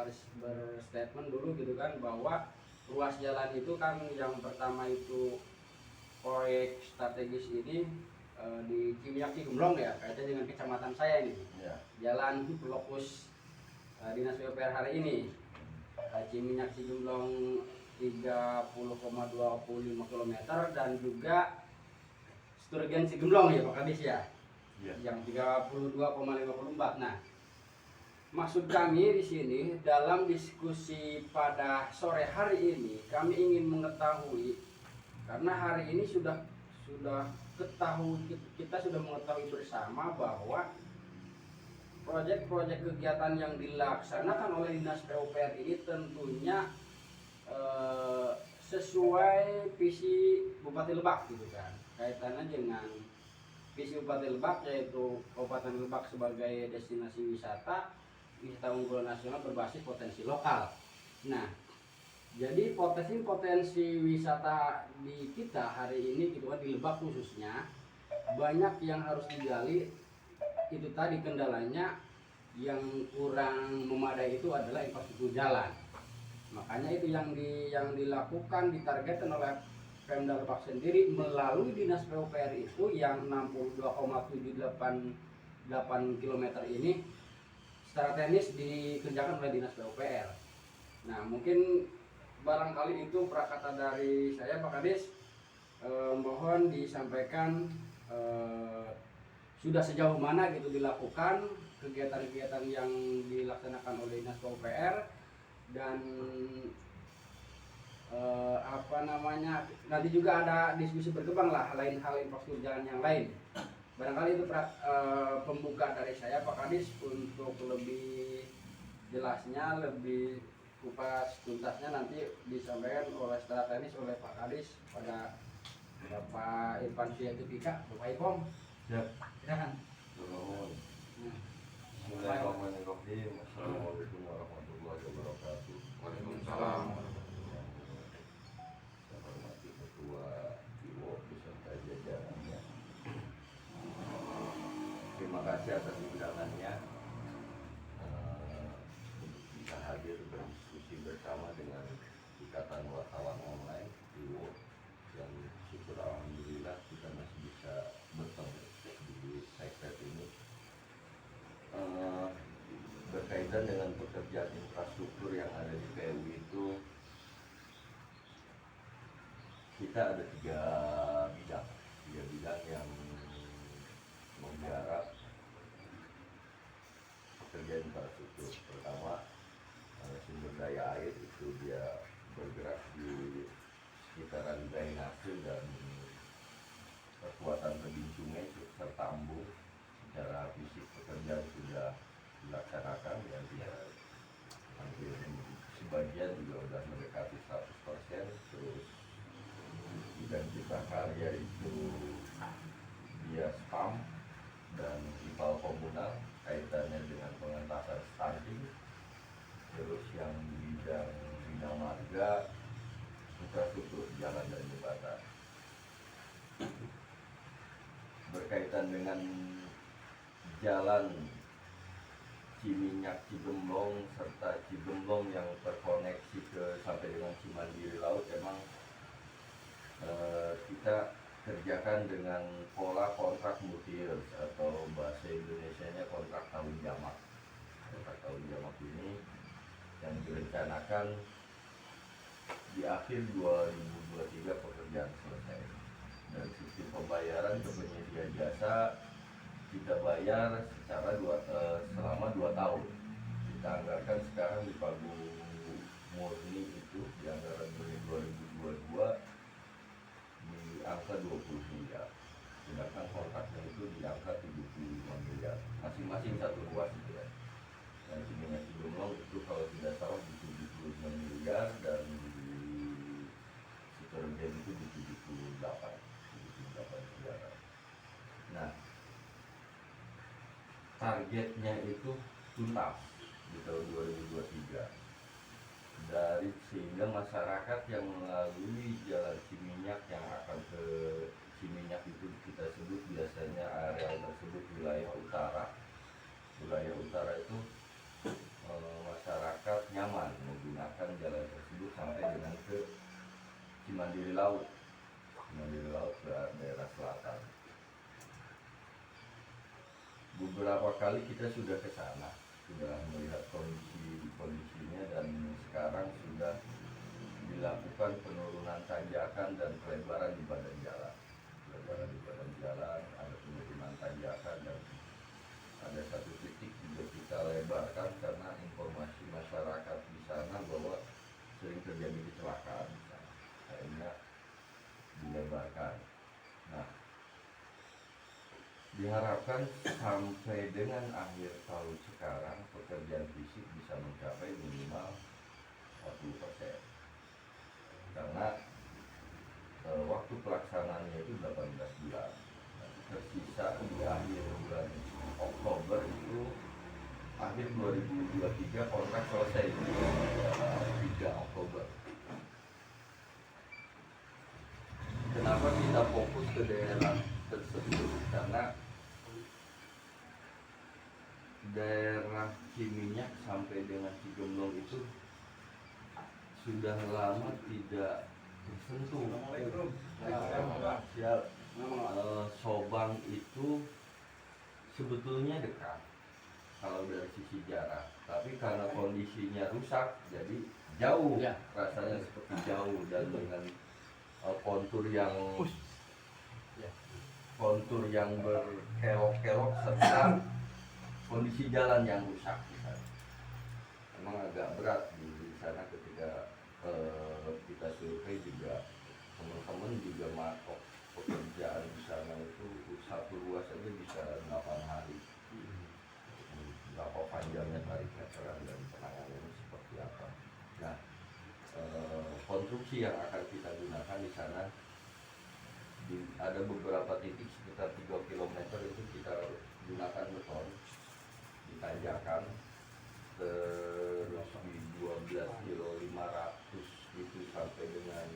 Kadis berstatement dulu gitu kan, bahwa ruas jalan itu kan yang pertama itu proyek strategis ini di Cimiak Cigemblong ya, kaitannya dengan kecamatan saya ini. Ya. Jalan lokus Dinas PUPR hari ini, Cimiak Cigemblong 30,25 km dan juga Sturgen Cigemblong ya Pak Kadis ya, yang 32,54. Nah, maksud kami di sini dalam diskusi pada sore hari ini, kami ingin mengetahui, karena hari ini kita sudah mengetahui bersama bahwa proyek-proyek kegiatan yang dilaksanakan oleh Dinas PUPR ini tentunya sesuai visi Bupati Lebak gitu kan, kaitannya dengan visi Bupati Lebak, yaitu Kabupaten Lebak sebagai destinasi wisata unggulan nasional berbasis potensi lokal. Nah, jadi potensi wisata di kita hari ini gitu kan, di Lebak khususnya banyak yang harus digali. Itu tadi kendalanya yang kurang memadai itu adalah infrastruktur jalan. Makanya itu yang dilakukan, ditargetkan oleh Pemda Lebak sendiri melalui Dinas PUPR itu yang 62,788 km ini secara teknis dikerjakan oleh Dinas PUPR. Nah, mungkin barangkali itu prakata dari saya Pak Kadis. Mohon disampaikan sudah sejauh mana gitu dilakukan kegiatan-kegiatan yang dilaksanakan oleh Dinas PUPR, dan nanti juga ada diskusi berkembang lah lain hal infrastruktur jalan yang lain. Barangkali itu pembuka dari saya Pak Kadis. Untuk lebih jelasnya, lebih kupas tuntasnya nanti disampaikan oleh secara teknis oleh Pak Kadis pada Bapak Irfan Syaitifika. Bapak Ikom, silakan. Bismillahirrahmanirrahim. Assalamualaikum warahmatullahi wabarakatuh. Waalaikumsalam. Saya hormati Ketua IWO beserta jajarannya. Terima kasih atas undangannya untuk bisa hadir berdiskusi bersama dengan Ikatan Wartawan Online IWO, yang syukur alhamdulillah kita masih bisa bertemu di segmen ini. Berkaitan dengan pekerjaan infrastruktur yang ada di PU itu, kita ada tiga bidang yang menggarap pekerjaan infrastruktur. Pertama, sumber daya air, itu dia bergerak di sekitaran drainase dan kekuatan tebing sungai serta embung. Secara fisik pekerjaan sudah dilaksanakan, dan dia hampir sebagian juga sudah mendekati 100%. Terus bidang kita karya itu dia spam dan ipal komunal kaitannya dengan pengentasan stunting. Terus yang bidang bina marga, infrastruktur jalan dan jembatan. Berkaitan dengan jalan Ciminyak Cigemblong serta Cigemblong yang terkoneksi sampai dengan Cimandiri Laut, emang kita kerjakan dengan pola kontrak multi-year atau bahasa Indonesianya kontrak tahun jamak. Kontrak tahun jamak ini yang direncanakan di akhir 2023 pekerjaan selesai. Dan sistem pembayaran ke penyedia jasa kita bayar selama 2 tahun. Kita anggarkan sekarang di pagu murni itu di anggaran 2022 di angka 20 miliar. Sedangkan kontraknya itu di angka 75 miliar. Masing-masing satu ruas gitu ya. Dan Ciminyak Cigemblong itu kalau tidak salah di 75 miliar, dan di Sturgen itu di 78 miliar. Nah, targetnya itu tuntas di tahun 2023 sehingga masyarakat yang melalui jalan Ciminyak yang akan ke Ciminyak itu kita sebut biasanya area tersebut wilayah utara. Wilayah utara itu masyarakatnya Cimandiri Laut. Cimandiri Laut ke daerah selatan. Beberapa kali kita sudah ke sana, sudah melihat kondisinya, dan sekarang sudah dilakukan penurunan tanjakan dan pelebaran di badan jalan. Pelebaran di badan jalan, ada penurunan tanjakan, dan ada satu titik juga kita lebarkan karena informasi masyarakat di sana bahwa sering terjadi kecelakaan di sana. Akhirnya dilebarkan. Nah, diharapkan sampai dengan akhir tahun sekarang pekerjaan fisik bisa mencapai minimal 40%. Karena waktu pelaksanaannya itu 18 bulan. Tersisa di akhir bulan Oktober itu, akhir 2023 kontrak selesai di 3 Oktober. Kenapa kita fokus ke daerah tersebut? Karena daerah Ciminyak sampai dengan Cigemblong itu sudah lama tidak tersentuh. Sobang itu sebetulnya dekat kalau dari sisi jarak, tapi karena kondisinya rusak jadi jauh, rasanya seperti jauh, dan dengan kontur yang berkelok-kelok serta kondisi jalan yang rusak. Memang agak berat di sana ketika kita survei juga, teman-teman juga matok pekerjaan di sana itu satu ruas aja bisa 8 hari. Berapa panjangnya tarik meteran dan penanganannya seperti apa. Nah, konstruksi yang akan kita gunakan di sana ada beberapa titik sekitar 3 km itu kita gunakan beton ditanjakan, terus di 12 kilo 500 itu sampai dengan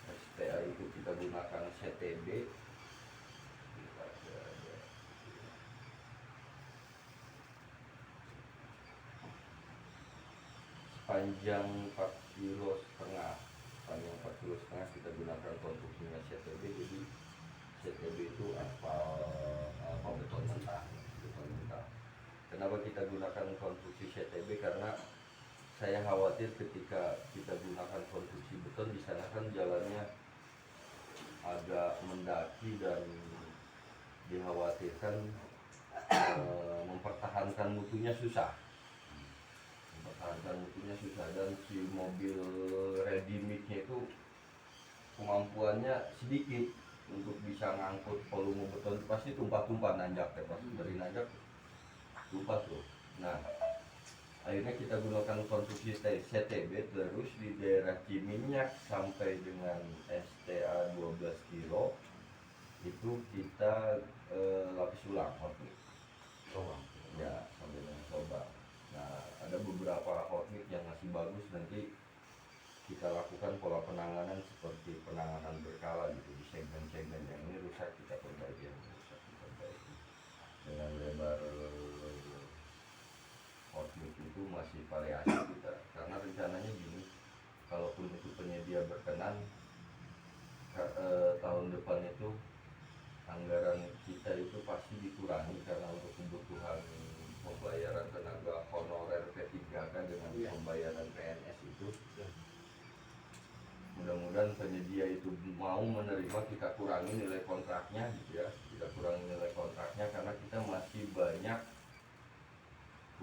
STA itu kita gunakan CTB. Panjang 4,5 kilo, panjang 4,5 kilo kita gunakan konstruksinya CTB. Jadi CTB itu apa beton mentah. Kenapa kita gunakan konstruksi CTB? Karena saya khawatir ketika kita gunakan konstruksi beton di sana kan jalannya agak mendaki dan dikhawatirkan mempertahankan mutunya susah. Dan si mobil ready mix-nya itu kemampuannya sedikit untuk bisa ngangkut volume beton, pasti tumpah-tumpah nanjak ya, pasti dari nanjak tumpah tuh. Nah, akhirnya kita gunakan konstruksi CTB, terus di daerah Ciminyak sampai dengan STA 12 kilo itu kita lapis ulang ya, sampai dengan Sobang. Nah, ada beberapa hotmix yang masih bagus, nanti kita lakukan pola penanganan seperti penanganan berkala gitu, di segmen-segmen yang ini rusak kita perbaiki, dengan lebar hotmix itu masih variasi kita, karena rencananya gini, kalaupun itu penyedia berkenan tahun depan itu anggaran kita itu pasti dikurangi, karena untuk kebutuhan pembayaran tenaga honorer P3K dengan pembayaran PNS itu, mudah-mudahan penyedia itu mau menerima kita kurangi nilai kontraknya gitu ya, kita kurangi nilai kontraknya karena kita masih banyak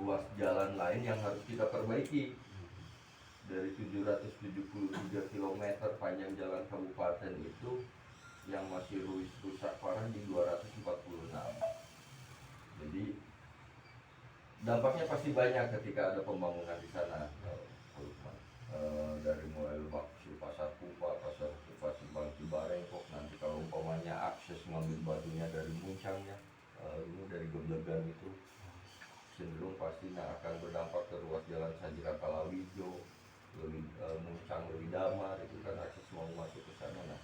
ruas jalan lain yang harus kita perbaiki. Dari 773 km panjang jalan kabupaten itu yang masih rusak parah di 246. Jadi dampaknya pasti banyak ketika ada pembangunan di sana. Dari mulai Lebak Pasar Kupa, Pasar Kupa, Simpang Cibarengkok, nanti kalau umpamanya akses ngambil batunya dari Muncangnya, ini dari Geblegan itu cenderung pastinya akan berdampak ke ruas jalan Sajira Kalawijo, Muncang lebih Damar, itu kan akses mau masuk ke sana. Nah,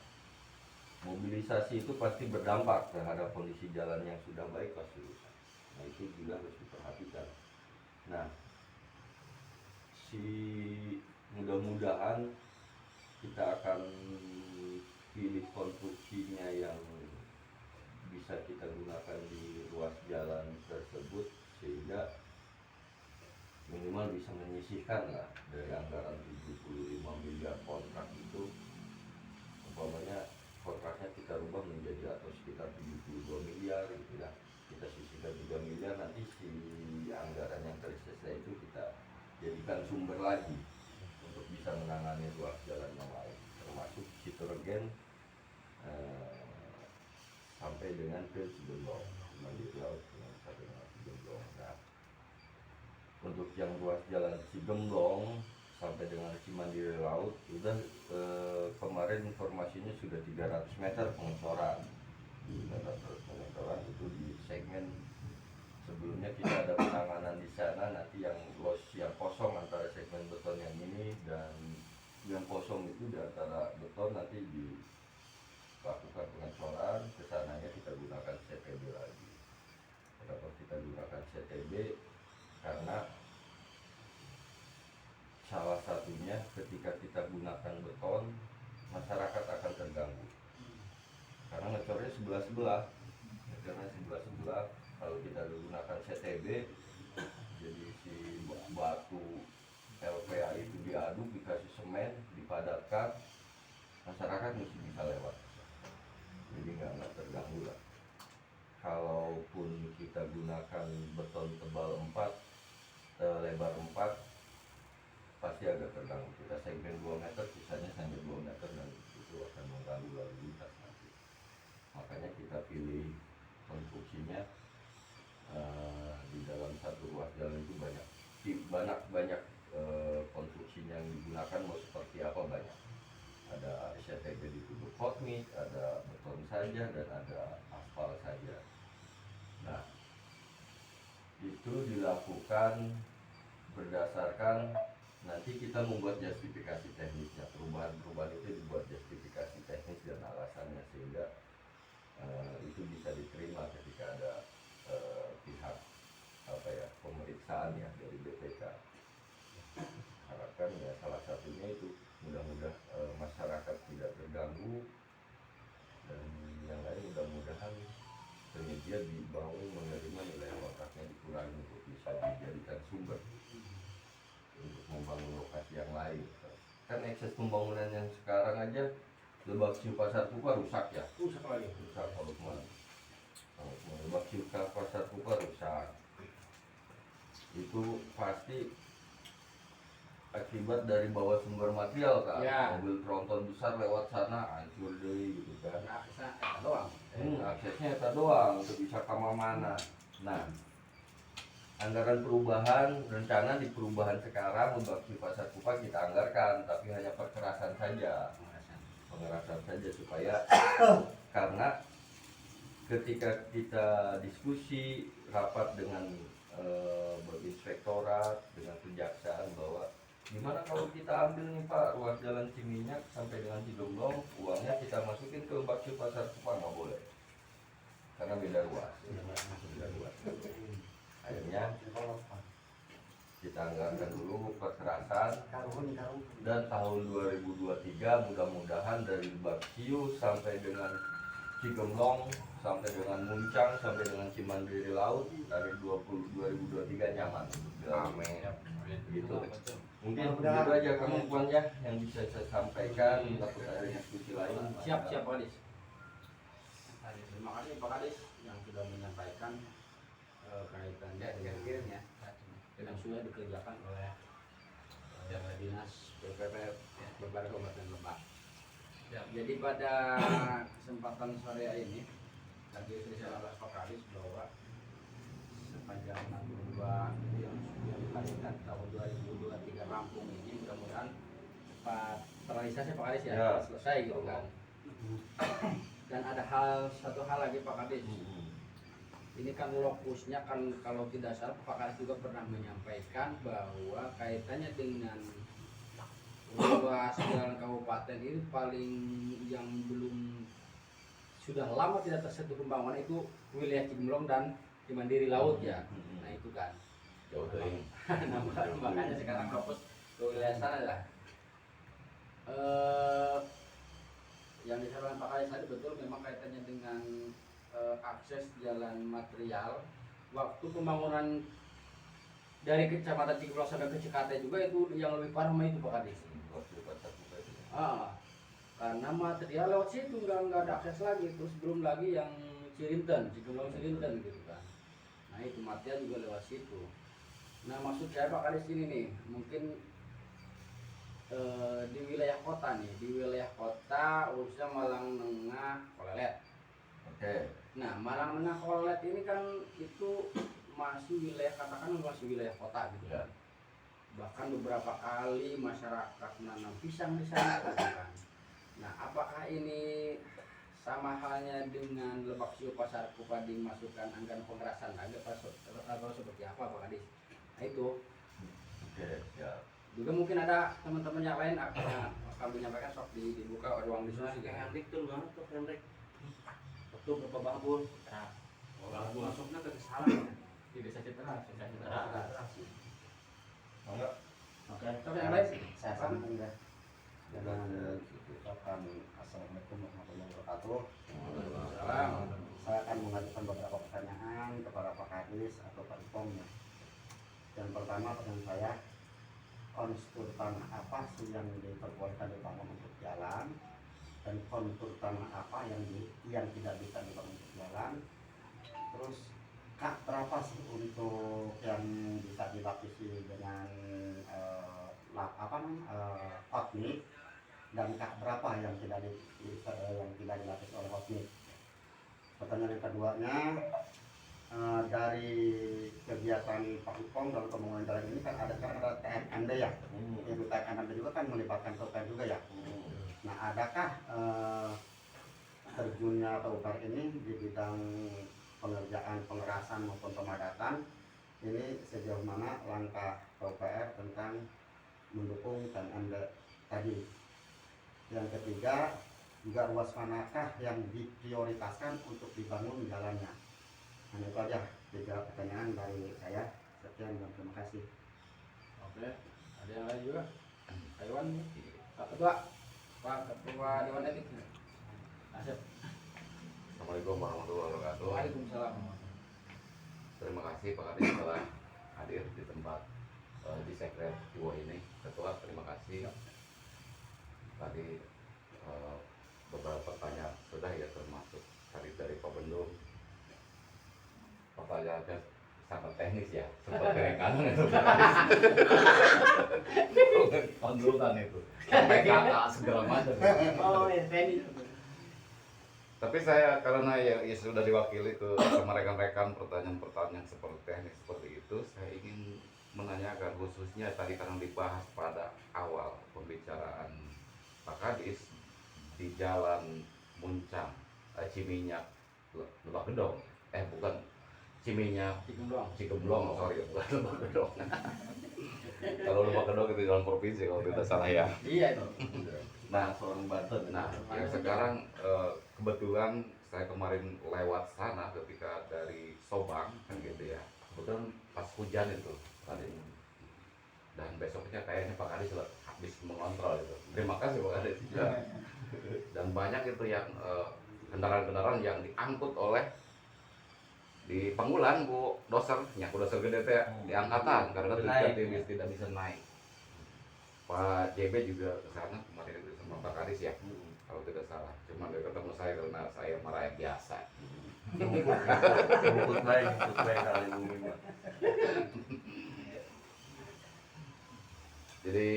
mobilisasi itu pasti berdampak terhadap kondisi jalan yang sudah baik pasti rusak. Nah, itu juga harus diperhatikan. Nah, mudah-mudahan kita akan pilih konstruksinya yang bisa kita gunakan di ruas jalan tersebut sehingga minimal bisa menyisihkan lah dari anggaran 75 miliar kontrak itu, umpamanya kontraknya kita rubah menjadi atau sekitar 72 miliar gitu ya, kita sisihkan 3 miliar, nanti si anggaran yang tersisa itu kita jadikan sumber lagi untuk bisa menangani ruas jalan yang lain, termasuk Citorgen sampai dengan ke Cigemblong, Mandiri Laut sampai dengan Cigemblong. Nah, untuk yang ruas jalan Cigemblong sampai dengan Cimandiri Laut sudah kemarin informasinya sudah 300 meter pengecoran. 300 pengecoran itu di segmen sebelumnya kita ada penanganan di sana, nanti yang los yang kosong antara segmen beton yang ini dan yang kosong itu di antara beton nanti dilakukan pengecoran, kesananya kita gunakan CTB lagi. Kenapa kita gunakan CTB? Karena salah satunya ketika kita gunakan beton, masyarakat akan terganggu karena ngecornya sebelah-sebelah, kalau kita gunakan CTB jadi si batu LPA itu diaduk, dikasih semen, dipadatkan, masyarakat mesti bisa lewat, jadi nggak terganggu lah. Kalaupun kita gunakan beton tebal 4, lebar 4, pasti agak terganggu. Kita segmen 2 meter, sisanya hanya 2 meter, dan itu akan mengganggu lalu lintas nanti. Makanya kita pilih konstruksinya di dalam satu ruas jalan itu banyak konstruksinya yang digunakan, mau seperti apa banyak. Ada CTB ditutup hot mix, ada beton saja, dan ada aspal saja. Nah, itu dilakukan berdasarkan nanti kita membuat justifikasi teknisnya. Perubahan itu dibuat justifikasi teknis dan alasannya sehingga itu bisa diterima ketika ada pihak pemeriksaan ya dari BPK. Harapkan ya salah satunya itu mudah-mudahan masyarakat tidak terganggu, dan yang lain mudah-mudahan penyedia mau menerima nilai kontraknya dikurangi untuk bisa dijadikan sumber untuk membangun lokasi yang lain. Kan akses pembangunan yang sekarang aja Lebak Siu Pasar Pupa rusak ya, rusak kalau kemana Lebak Siu Pasar Pupa rusak, itu pasti akibat dari bawa sumber material kan ya. Mobil tronton besar lewat sana hancur deh gitu kan, aksesnya itu doang untuk bisa ke mana. Nah, anggaran perubahan rencana di perubahan sekarang untuk di Pasar Pupa kita anggarkan, tapi hanya pengerasan saja supaya karena ketika kita diskusi rapat dengan berinspektorat dengan kejaksaan bahwa gimana kalau kita ambil nih Pak ruas jalan Ciminyak sampai dengan Cigemblong, uangnya kita masukin ke Lebak Siu Pasar Pupa, nggak boleh karena beda ruas. Akhirnya kita anggarkan dulu perkerasan, dan tahun 2023 mudah-mudahan dari Lebak Siu sampai dengan Cigemblong sampai dengan Muncang sampai dengan Cimandiri Laut dari 2023 nyaman. Amin. Gitu. Mungkin begitu aja kemampuan ya yang bisa saya sampaikan. Takut ada diskusi lain. Siap Pak Kadis. Terima kasih Pak Kadis yang sudah menyampaikan kaitannya dengan yang sudah dikerjakan oleh dinas PPP beberapa Kabupaten Lebak. Jadi pada kesempatan sore ini tadi saya oleh Pak Kadis bahwa sepanjang 62 yang ditargetkan tahun 2023 rampung ini mudah-mudahan cepat terrealisasi Pak Kadis ya, selesai gitu kan. Dan ada satu hal lagi Pak Kadis. Ini kan lokusnya kan kalau tidak salah Pak Kadis juga pernah menyampaikan bahwa kaitannya dengan ruas jalan kabupaten ini paling yang belum sudah lama tidak tersentuh pembangunan itu wilayah Cigemblong dan Cimandiri Laut ya. Nah itu kan. Nah, makanya sekarang fokus ke wilayah sana lah. eh, yang disampaikan Pak Kades tadi betul, memang kaitannya dengan akses jalan material. Waktu pembangunan dari Kecamatan Cikeblang sampai ke Cikate juga itu yang lebih parah mah itu Pak Kades. Karena material lewat situ nggak ada akses lagi, terus belum lagi yang Cirinten, Cikeblang Cirinten gitu kan. Nah itu material juga lewat situ. Nah maksud saya Pak Kades ini nih, mungkin di wilayah kota nih, di wilayah kota khususnya Malang Tengah Kolelet. Oke. Nah Malang Tengah Kolelet ini kan itu masih wilayah, katakan masih wilayah kota gitu kan. Bahkan beberapa kali masyarakat menanam pisang di sana gitu kan. Nah, apakah ini sama halnya dengan Lebak Siu Pasar Kupading masukkan anggaran pengerasan lagi atau seperti apa Pak Kadis? Nah itu. Oke, siap. Juga mungkin ada teman-teman yang lain akan menyampaikan, sok dibuka ruang diskusi. Hendrik tuh banget tuh Hendrik. Betul berapa babun? Nah, babun masuknya ke kesalahan Di desa Citra. Enggak. Oke, Sok yang lain? saya sambung ya dengan ucapan assalamualaikum warahmatullahi wabarakatuh. Salam. Saya akan mengajukan beberapa pertanyaan kepada Pak Kadis atau Pak Ipong ya. Yang pertama pertanyaan saya, kontur tanah apa sih yang diperbolehkan dibangun untuk jalan, dan kontur tanah apa yang tidak bisa dibangun untuk jalan. Terus kak berapa sih untuk yang bisa dilapisi dengan hotmix, dan kak berapa yang tidak dilapisi oleh hotmix. Pertanyaan yang keduanya, dari kegiatan Pak Ipong dalam pembangunan jalan ini kan ada TMND ya. Itu TMND juga kan melibatkan PUPR juga ya. Nah adakah terjunnya PUPR ini di bidang pengerjaan pengerasan maupun pemadatan, ini sejauh mana langkah PUPR tentang mendukung TMND tadi. Yang ketiga, juga ruas manakah yang diprioritaskan untuk dibangun jalannya. Hanya itu aja 3 pertanyaan dari saya. Sekian dan terima kasih. Oke, ada yang lain juga? Taiwan, Pak Ketua, Pak Ketua Dewan Etik. Asep. Assalamualaikum warahmatullahi wabarakatuh. Waalaikumsalam. Terima kasih Pak Kadis telah hadir di tempat di sekret jiwa ini. Ketua, terima kasih. Tadi beberapa pertanyaan sudah ya, termasuk tadi dari Pak Bendung. Pertanyaannya sangat teknis ya, sempat keringanan itu. Konsultan itu, sampai kakak segala macam. Oh ya, Fendi. Tapi saya karena ya sudah diwakili ke sama rekan-rekan pertanyaan-pertanyaan seperti teknis seperti itu, saya ingin menanyakan khususnya tadi karena dibahas pada awal pembicaraan Pak Kadis di Jalan Muncang, Ciminyak, Lebak Gedong, bukan Ciminyak, Cikemblong, sorry, bukan Lebak Gedong. Kalau Lebak Gedong itu jalan provinsi kalau tidak salah ya. Iya itu. Nah, seorang Banten. Nah, yang sekarang kebetulan saya kemarin lewat sana ketika dari Sobang kan gitu ya. Kebetulan pas hujan itu tadi. Dan besoknya kayaknya Pak Kadis habis mengontrol itu. Terima kasih Pak Kadis. Dan banyak itu yang kendaraan-kendaraan yang diangkut oleh di Panggulan Bu doser, nyaku doser gede teh di angkatan karena tidak bisa naik. Pak JB juga ke sana kemarin itu sama Pak Kadis ya, kalau tidak salah. Cuma dia ketemu saya karena saya merayak biasa. Ikut baik kali ini. Jadi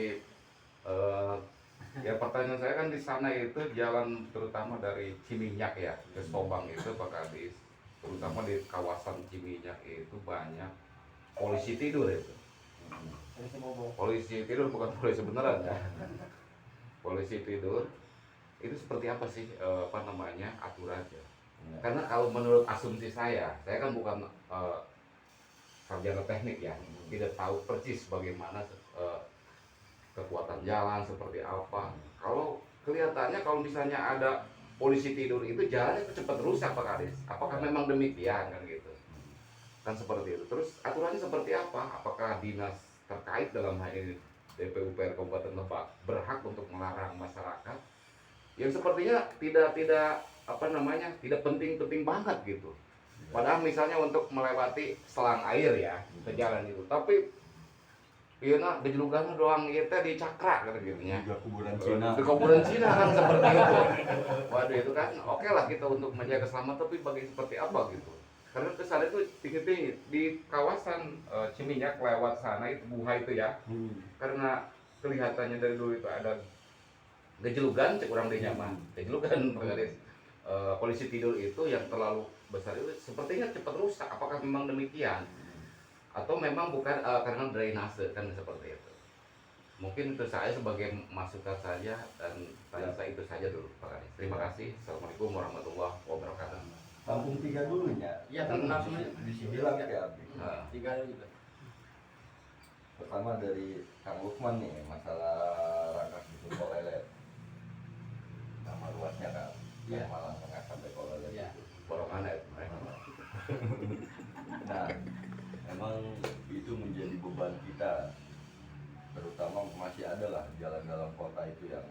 ya pertanyaan saya kan di sana itu jalan terutama dari Ciminyak ya ke Sobang itu Pak Kadis, terutama di kawasan Ciminyak itu banyak polisi tidur itu. Polisi tidur bukan polisi beneran ya. Polisi tidur itu seperti apa sih aturannya? Karena kalau menurut asumsi saya kan bukan sarjana teknik ya, tidak tahu persis bagaimana kekuatan jalan seperti apa. Kalau kelihatannya kalau misalnya ada polisi tidur itu jalannya cepat rusak Pak Kadis. Apakah memang demikian kan gitu? Kan seperti itu. Terus aturannya seperti apa? Apakah dinas terkait dalam hal ini DPUPR Kabupaten Lebak berhak untuk melarang masyarakat yang sepertinya tidak apa namanya, tidak penting-penting banget gitu. Padahal misalnya untuk melewati selang air ya ke jalan itu, tapi iya nak gejlugan doang ieu teh di Cakra kata gitu nya. Juga kuburan Cina. Di kuburan Cina kan seperti itu. Waduh itu kan oke lah kita untuk menjaga keselamatan, tapi bagi seperti apa gitu. Karena kesana itu tinggi-tinggi di kawasan Ciminyak lewat sana itu Buha itu ya. Karena kelihatannya dari dulu itu ada gejlugan cek urang di nyaman. Gejlugan polisi tidur itu yang terlalu besar itu sepertinya cepat rusak. Apakah memang demikian? Atau memang bukan karena drainase kan seperti itu. Mungkin itu saya sebagai masukan saja dan tanya saya itu saja dulu Pak Kadis. Terima kasih. Assalamualaikum warahmatullahi wabarakatuh. Kampung 3 dulu ya. Iya, kan langsung aja. Bilang ya Abdi. Nah, 3 juga. Pertama dari Kang Lukman nih, masalah Rangkas Bitung Kolelet. Nama luasnya kan, Iya. Malang Tengah sampai Kolelet. Iya. borongan ya mereka. Nah, memang itu menjadi beban kita, terutama masih ada lah jalan dalam kota itu yang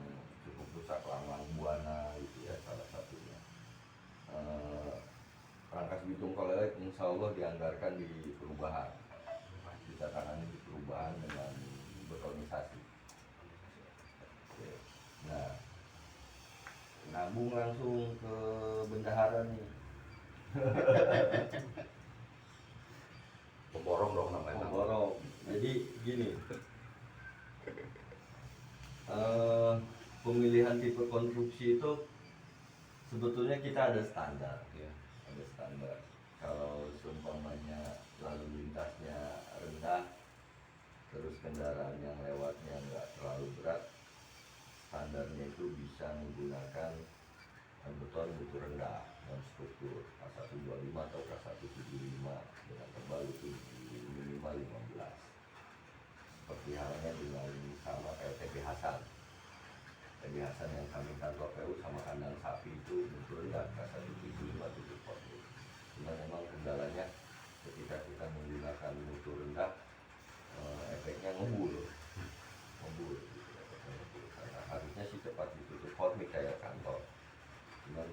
cukup rusak, Lamang Buana itu ya salah satunya. Rangkas Bitung Kolelet insya Allah dianggarkan di perubahan, kita tangani di perubahan dengan betonisasi. Oke. Nah, nabung langsung ke bendahara nih. Pemborong dong namanya. Borong. Jadi gini, pemilihan tipe konstruksi itu sebetulnya kita ada standar ya, ada standar. Kalau seumpamanya lalu lintasnya rendah, terus kendaraan yang lewatnya nggak terlalu berat, standarnya itu bisa menggunakan beton butuh rendah dan struktur K125 atau K175 dengan tebal itu minimal 15. Seperti halnya dengan sama kayak TB Hasan. TB Hasan yang kami kantor PU sama kandang sapi itu butuh rendah K175 tutup potnya. Cuma memang kendalanya ketika kita menggunakan mutu rendah, efeknya ngebul gitu, efeknya ngebul. Karena harusnya sih cepat ditutup formik kayak kantor. Cuman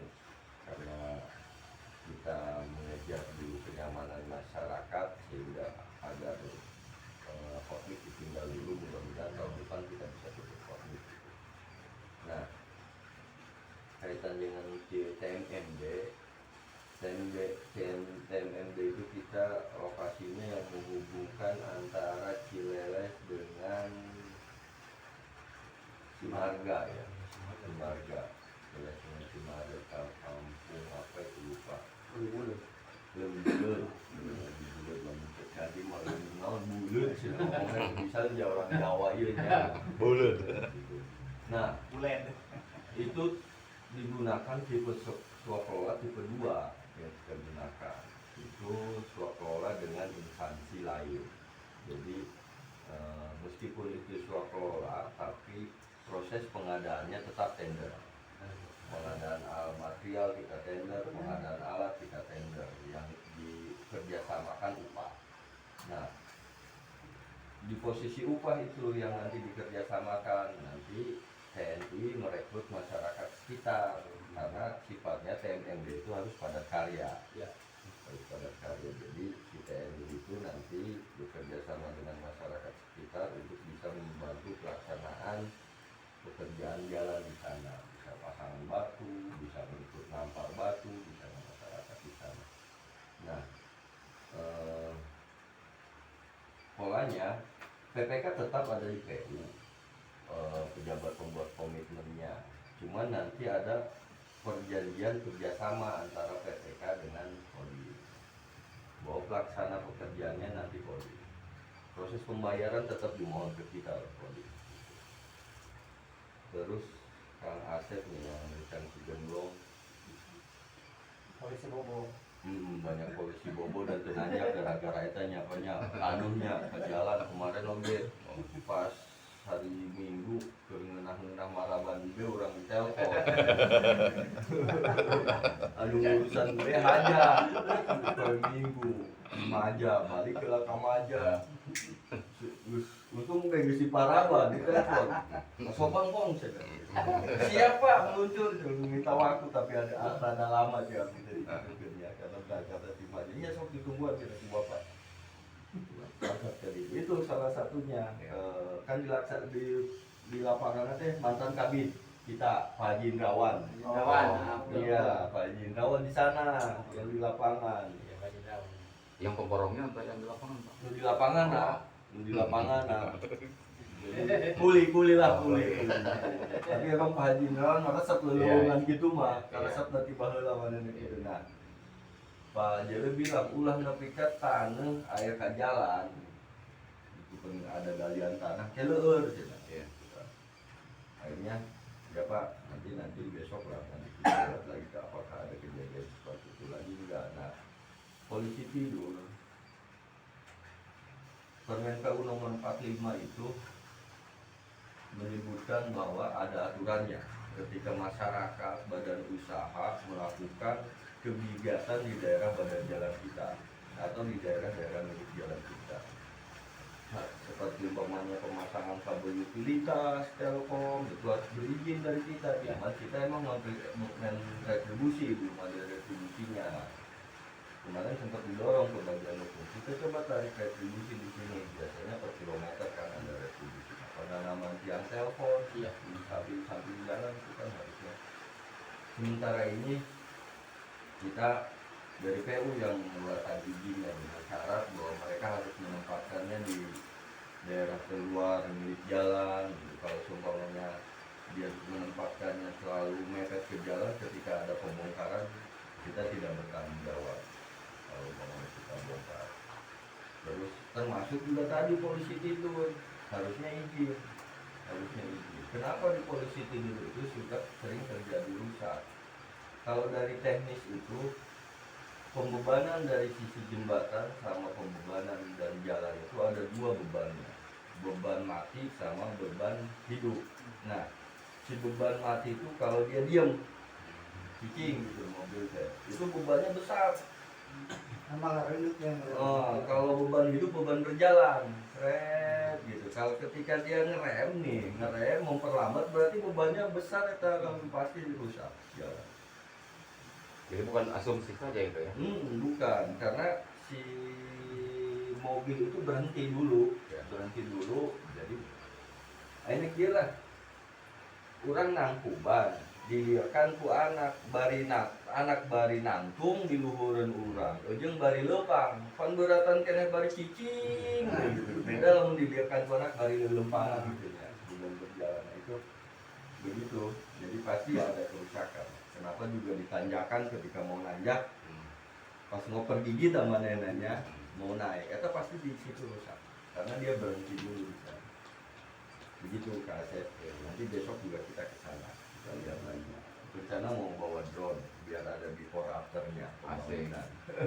karena kita mengejar dulu kenyamanan masyarakat sehingga agar formik ditinggal dulu, mudah-mudahan tahun depan kita bisa tutup formik. Nah, kaitan dengan TMMD itu kita lokasinya yang menghubungkan antara Cileles dengan Simarga ya, Simarga. Cimarga kampung apa itu lupa. Bulet jadi malah naon bulet sih ngomongnya bisa aja orang Jawa ieu nya. Bulet. Nah, Bulet. itu digunakan tipe swap kelola tipe 2 yang kita gunakan. Itu swap kelola dengan instansi lain. Jadi meskipun itu swap kelola tapi proses pengadaannya tetap tender. Pengadaan material kita tender, pengadaan alat kita tender, yang dikerjasamakan upah. Nah, di posisi upah itu yang nanti dikerjasamakan, nanti TNI merekrut masyarakat sekitar, karena sifatnya TMMD itu harus padat karya. Ya. Harus padat karya, jadi si TNI itu nanti bekerjasama dengan masyarakat sekitar untuk bisa membantu pelaksanaan pekerjaan jalan di sana. Pasangan batu, bisa mengikut nampar batu di sana masyarakat di sana. Nah, polanya PPK tetap ada di PU, pejabat pembuat komitmennya. Cuman nanti ada perjanjian kerjasama antara PPK dengan Kodim, bahwa pelaksana pekerjaannya nanti Kodim. Proses pembayaran tetap dimohon ke kita oleh Kodim. Terus Kang Asep nih yang rencang Cigemblong, Polisi bobo. banyak polisi bobo dan tenanya gara-gara itu nyapanya anunya ke jalan kemarin oke pas hari Minggu ngenah-ngenah maraban be orang telepon anu urusan be aja hari Minggu Maja balik ke Kamaja untung be geus Parawan di telepon. Sobang Pong saya. Siapa meluncur minta waktu tapi ada lama dia minta ya karena kata timanya iya sok ditunggu aja si bapak. Jadi itu salah satunya kan di lapangan teh mantan kabin kita Pak Haji Indrawan. Iya Pak Haji Indrawan di sana yang di lapangan. Yang pemborongnya atau yang di lapangan, Pak? Di lapangan nah. Di lapangan nah. Kuli lah. Tapi emang Pak Haji Indrawan resep lelungan gitu mah. Resep nanti baheula manehna kitu nah. Pak Jere bilang ulah nepikat tanah aya ka jalan. Itu kan ada galian tanah keleur cenah. Iya. Akhirnya ya Pak nanti besok lah nanti kita lihat lagi apakah ada kejadian seperti itu lagi enggak. Nah polisi tidur Permen KU nomor 45 itu menyebutkan bahwa ada aturannya ketika masyarakat badan usaha melakukan kegiatan di daerah badan jalan kita atau di daerah-daerah milik jalan kita. Nah, seperti umpamanya pemasangan kabel utilitas, telkom, itu harus berizin dari kita. Cuma kita emang retribusi, belum ada retribusinya. Kemarin sempat didorong ke bagian hukum. Kita coba tarik retribusi di sini. Biasanya per kilometer kan ada retribusi. Penanaman tiang telepon, di samping jalan itu kan harusnya. Sementara ini kita dari PU yang mengeluarkan izinnya dengan syarat bahwa mereka harus menempatkannya di daerah keluar milik jalan. Kalau seumpamanya dia menempatkannya selalu mepet ke jalan ketika ada pembongkaran, kita tidak bertanggung jawab kalau mau kita bongkar. Terus termasuk juga tadi polisi tidur harusnya izin. Kenapa di polisi tidur itu sudah sering terjadi rusak? Kalau dari teknis itu pembebanan dari sisi jembatan sama pembebanan dari jalan itu ada dua bebannya, beban mati sama beban hidup. Nah, si beban mati itu kalau dia diam, cicing gitu mobil saya, itu bebannya besar. Kalau beban hidup beban berjalan, seret gitu. Kalau ketika dia ngerem memperlambat berarti bebannya besar, itu pasti rusak jalan. Jadi bukan asumsi saja itu ya? Bukan, karena si mobil itu berhenti dulu, jadi ini gila, kurang nangkuban, dilihatkan ku anak bari nangtung di luhureun urang, ujung bari lepang, pan beratan kena bari cicing, gitu. Beda lamun dilihatkan ku anak bari lempang gitu ya, sebelum berjalan itu begitu, jadi pasti ada kerusakan. Kenapa juga ditanjakan ketika mau nanjak, pas ngoper gigi sama neneknya mau naik, itu pasti di situ rusak, karena dia berhenti dulu di sana. Begitu Kak Asep. Nanti besok juga kita ke sana, kita lihat lagi. Rencana mau bawa drone biar ada before afternya. Asik.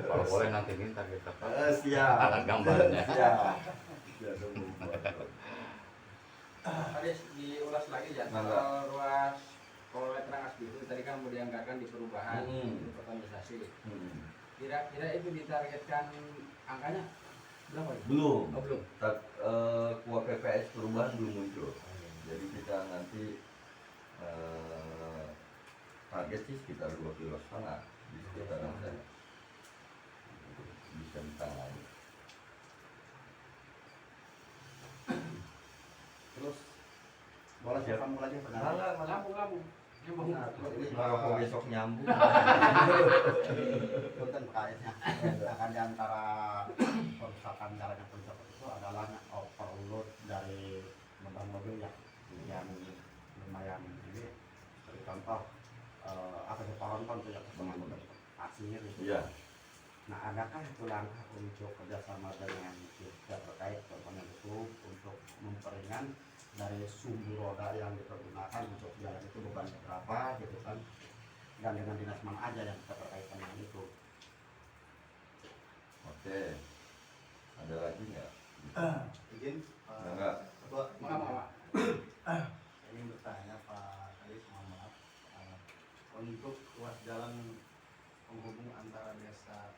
Kalau boleh nanti minta kita Pak. Siap. Alat gambarnya. Siap. Siap dong, buat drone. Tadi diulas lagi ya soal ruas kilometer asli itu tadi kan mau dianggarkan di perubahan urbanisasi. Kira-kira itu ditargetkan angkanya berapa? Belum. Oh, belum. Kuah PPS perubahan belum muncul. Jadi kita nanti target sih sekitar 2,5 kilo di sekitaran sana. Bisa ditangani. Terus boleh saya sambung lagi benar? Lambung. Nah, ini Maroko besok nyambung. konten PKS-nya akan di antara perusakan jalan yang perusakan itu adalah overload dari beban mobil yang lumayan ini. Seperti contoh apa separon tuh yang setengah mobil pasir gitu. Iya. Nah, adakah itu langkah untuk kerjasama dengan pihak terkait contohnya itu untuk memperingan dari sumbu roda yang dipergunakan untuk jalan itu bebannya berapa gitu kan, dan dengan dinas mana aja yang kita terkaitkan dengan itu. Oke. Ada lagi nggak? Izin Enggak. Ketua, Maaf. ini bertanya Pak Kadis, mohon maaf, untuk ruas jalan penghubung antara desa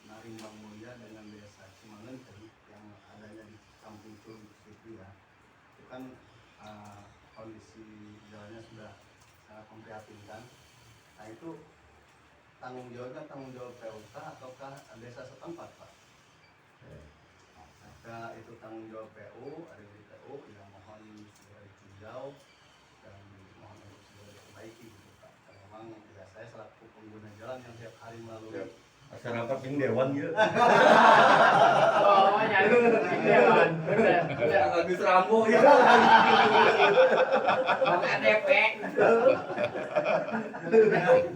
Narimbang Mulia dengan desa Cimalenteng yang adanya di kampung Curug itu ya, kan kondisi jalannya sudah sangat memprihatinkan. Nah itu tanggung jawab PUK ataukah desa setempat, Pak? Jika itu tanggung jawab PU, ada di PU yang mohon segera ditinjau dan mohon untuk segera diperbaiki gitu, Pak. Karena memang ya, saya selaku pengguna jalan yang tiap hari melalui Masyarakat yang dewan gitu. Oh, nyari dewan. Bener. Agus Rambo ya. Bang ADP.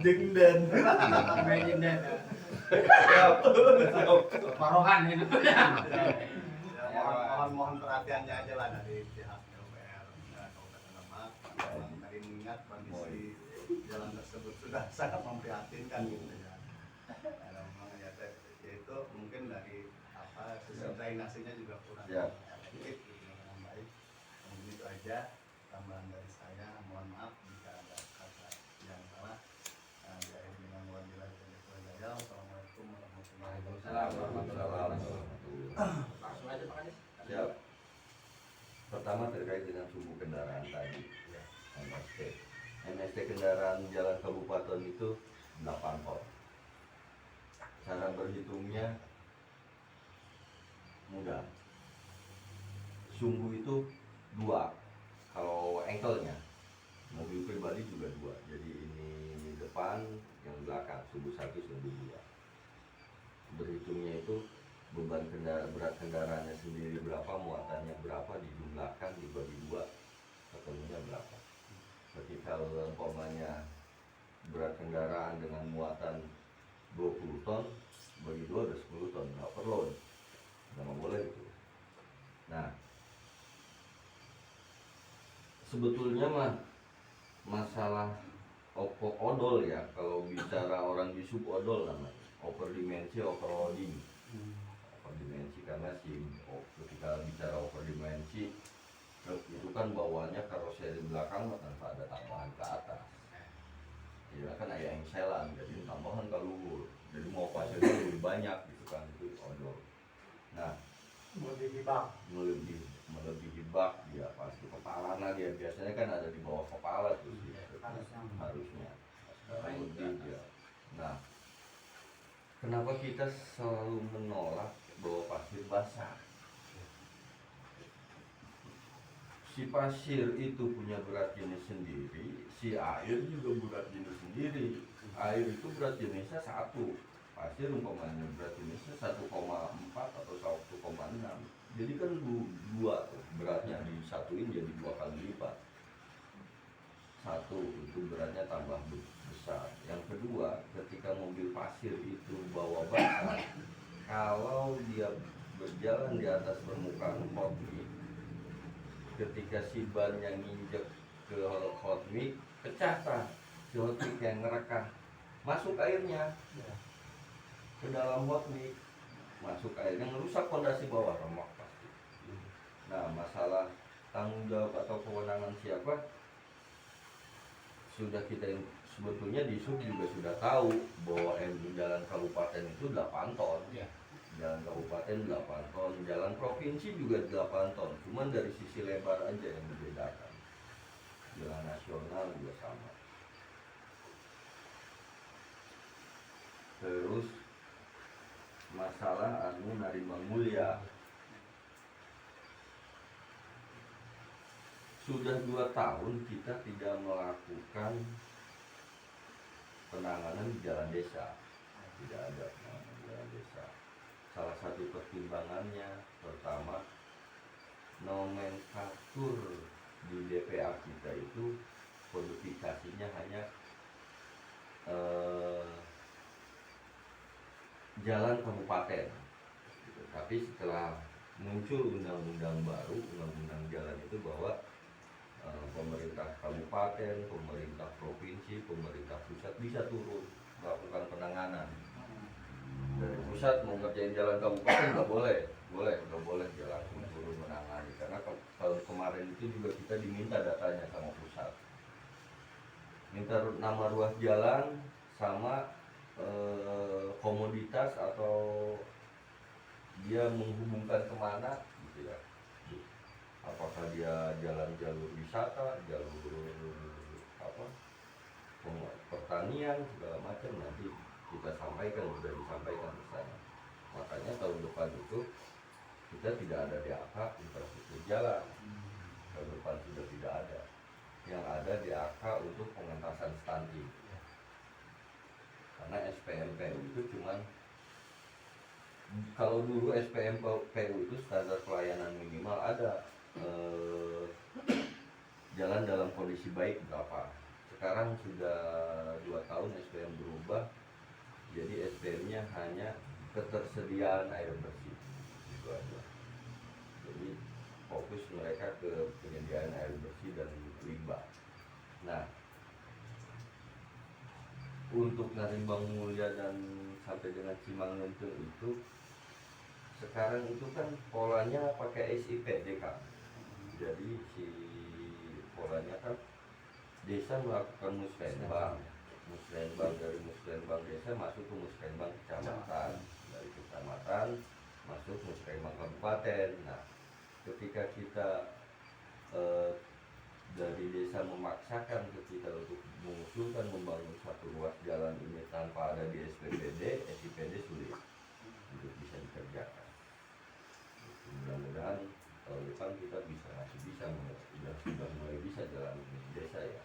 Jengden. Imagine that. Siap. Parohan itu. ya, mohon perhatiannya aja lah dari pihak PUPR Kabupaten Demak. Memang tadi mengingat kondisi jalan tersebut sudah sangat memprihatinkan gitu ya. Nah, memang ya itu mungkin dari sistem drainasenya juga kurang Ya. efektif gitu dengan baik. Mungkin itu aja tambahan dari saya. Mohon maaf jika ada kata yang salah. Diakhiri dengan wabillahi taufiq wal hidayah. Wassalamualaikum warahmatullahi wabarakatuh. Langsung aja Pak Anies. Siap. Pertama terkait dengan sumbu kendaraan tadi, MST. MST kendaraan jalan kabupaten itu 8 ton. Cara berhitungnya mudah. Sumbu itu 2. Kalau engkelnya, mobil pribadi juga 2. Jadi ini depan, yang belakang, sumbu 1, sumbu 2. Berhitungnya itu beban berat kendaraannya sendiri berapa, muatannya berapa, dijumlahkan dibagi 2, ketemunya berapa. Ketika umpamanya berat kendaraan dengan muatan 20 ton bagi 2 udah 10 ton, nggak perlu, nggak boleh gitu. Nah, sebetulnya mah masalah odol ya, kalau bicara orang di sub odol namanya overdimensi, overloading. Overdimensi karena ketika bicara overdimensi itu kan bawaannya karoseri belakang tanpa ada tambahan ke atas. Ya kan ada yang selan, jadi tambahan ke luhur, jadi mau pasirnya lebih banyak gitu kan, itu odol. Nah, melebihi bak dia pasti kepala, nah dia biasanya kan ada di bawah kepala tuh sih, harusnya sekarang lebih dia. Nah, kenapa kita selalu menolak bahwa pasir basah? Si pasir itu punya berat jenis sendiri, si air juga berat jenis sendiri. Air itu berat jenisnya 1, pasir umpamanya berat jenisnya 1,4 atau 1,6. Jadi kan 2 beratnya disatuin jadi 2 kali lipat. 1 itu beratnya tambah besar. Yang kedua, ketika mobil pasir itu bawa basah, kalau dia berjalan di atas permukaan hot mix, ketika si ban yang nginjek ke hot mix, pecah kan si hot mix yang ngerekah, masuk airnya ke dalam hot mix, masuk airnya merusak fondasi bawah, remok pasti. Nah, masalah tanggung jawab atau kewenangan siapa, sudah kita sebetulnya di sub juga sudah tahu bahwa jalan kabupaten itu 8 ton. Jalan kabupaten 8 ton, jalan provinsi juga 8 ton, cuman dari sisi lebar aja yang dibedakan. Jalan nasional juga sama. Terus masalah Narimang Mulia, sudah 2 tahun kita tidak melakukan penanganan di jalan desa, tidak ada penanganan di jalan desa. Salah satu pertimbangannya, pertama, nomenklatur di DPA kita itu kodifikasinya hanya jalan kabupaten. Tapi setelah muncul undang-undang baru, undang-undang jalan itu bahwa pemerintah kabupaten, pemerintah provinsi, pemerintah pusat bisa turun melakukan penanganan. Dari pusat mau ngerjain jalan kabupaten nggak boleh, nggak boleh dia langsung turun menangani, karena tahun kemarin itu juga kita diminta datanya sama pusat, minta nama ruas jalan sama komoditas atau dia menghubungkan kemana gitu ya. apakah dia jalan jalur wisata, jalur apa, pertanian segala macam, nanti kita sampaikan, sudah disampaikan ke sana. Makanya tahun depan itu kita tidak ada DAK infrastruktur jalan, tahun depan sudah tidak ada. Yang ada DAK untuk pengentasan stunting. Karena SPMPU itu cuman, kalau dulu SPMPU itu standar pelayanan minimal ada jalan dalam kondisi baik berapa. Sekarang sudah 2 tahun SPM berubah, jadi SPM-nya hanya ketersediaan air bersih, itu aja. Jadi fokus mereka ke penyediaan air bersih dan limbah. Nah, untuk Narimbang Mulia dan sampai dengan Cimanguntung itu sekarang itu kan polanya pakai SIPD kan. Jadi si polanya kan desa melakukan musrenbang dari musrenbang desa masuk ke musrenbang kecamatan, dari kecamatan masuk musrenbang kabupaten. Nah, ketika kita dari desa memaksakan ke kita untuk mengusulkan membangun satu ruas jalan ini tanpa ada di SIPD sulit untuk bisa dikerjakan. Mudah-mudahan tahun depan kita masih bisa sudah mulai bisa jalan di desa ya.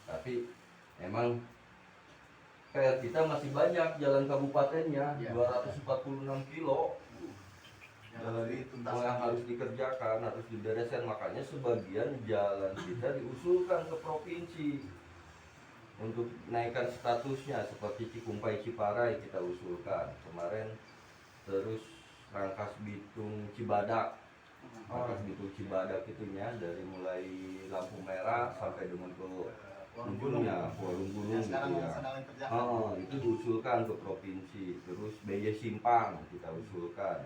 Tapi emang PR kita masih banyak, jalan kabupatennya 246 kilo. Jalan itu yang harus dikerjakan, harus dibereskan. Makanya sebagian jalan kita diusulkan ke provinsi untuk naikkan statusnya, seperti Cikumpai Ciparai kita usulkan kemarin. Terus Rangkas Bitung Cibadak, Rangkas Bitung Cibadak itunya dari mulai lampu merah sampai dengan ke ujungnya Warung Gunung gitu ya. Itu diusulkan ke provinsi. Terus BJ Simpang kita usulkan,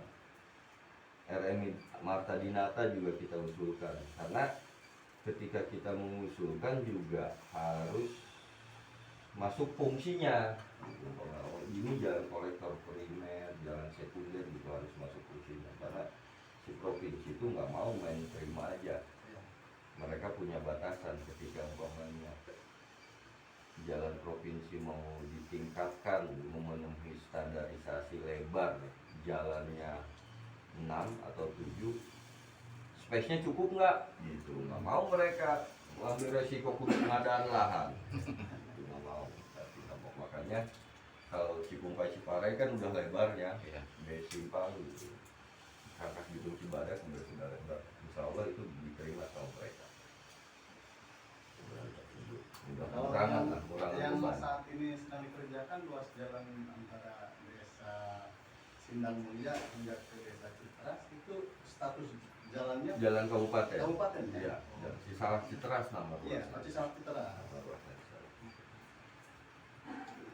RMI Marta Dinata juga kita usulkan. Karena ketika kita mengusulkan juga harus masuk fungsinya. Ini jalan kolektor primer, jalan sekunder gitu harus masuk fungsinya. Karena si provinsi itu nggak mau main terima aja. Mereka punya batasan ketika umpamanya jalan provinsi mau ditingkatkan memenuhi standarisasi lebar jalannya 6 atau 7, space-nya cukup nggak? Gitu, nggak mau mereka mengambil resiko pengadaan lahan. Itu nggak mau, tapi nggak mau. Makanya kalau Cikumpai Ciparai kan udah lebarnya, dari Simpang gitu, Rangkas Bitung Cibadak sudah lebar. Insya Allah itu diterima sama mereka. Kalau yang saat ini sedang dikerjakan ruas jalan antara desa Sindang Mulia hingga ke desa Citeras, itu status jalannya jalan kabupaten. Kabupaten Iya, Cisalak Citeras nama Iya, Cisalak Citeras.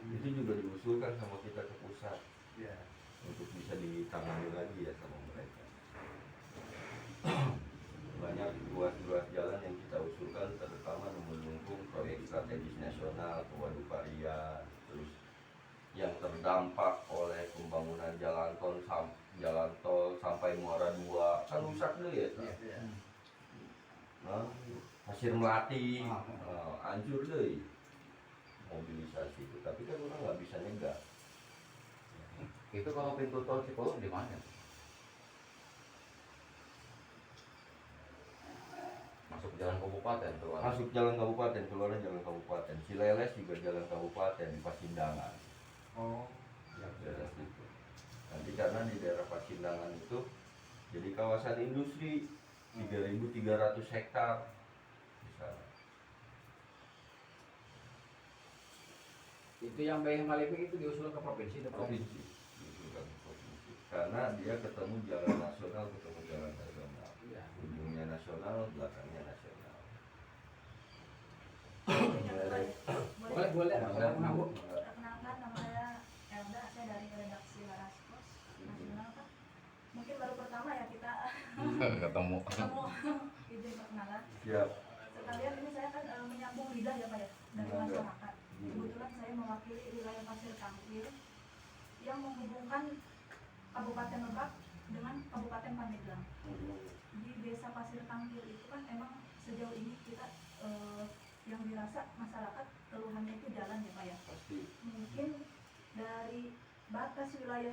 Itu juga diusulkan sama kita ke pusat. Iya. Untuk bisa ditangani lagi ya sama mereka. Banyak ruas-ruas jalan yang kita usulkan, terutama mendukung proyek strategis nasional ke Waduk Parian, terus yang terdampak oleh pembangunan jalan tol sampai Muara 2 kan rusak deh ya. Iya. Nah, Pasir Melati hancur deh mobilisasi itu, tapi kan orang nggak bisa nyegah. Itu kalau pintu tol Cikolong di mana? Masuk jalan kabupaten keluar. Masuk jalan kabupaten, keluarnya jalan kabupaten. Cileles juga jalan kabupaten di Pacindangan. Ya, daerah situ. Nanti karena di daerah Pacindangan itu jadi kawasan industri 3.300 hektar di sana. Itu yang Bayang Malipik itu diusul ke provinsi atau Provinsi, diusulkan ke provinsi. Karena dia ketemu jalan nasional, ketemu jalan nasional. Iya. Ujungnya nasional, belakangnya nasional. Boleh. Perkenalkan, nama saya Elda, saya dari redaksi Laraspos Nasional Pak. Mungkin baru pertama ya kita Ketemu. izin perkenalan. Siap. Sekalian ini saya kan menyambung lidah ya Pak ya, dari masyarakat. Kebetulan saya mewakili wilayah Pasir Kangkil yang menghubungkan Kabupaten Lebak dengan Kabupaten Pandeglang. Di desa Pasir Tangkil itu kan emang sejauh ini kita yang dirasa masyarakat keluhannya itu jalan ya Pak ya. Pasti. Mungkin dari batas wilayah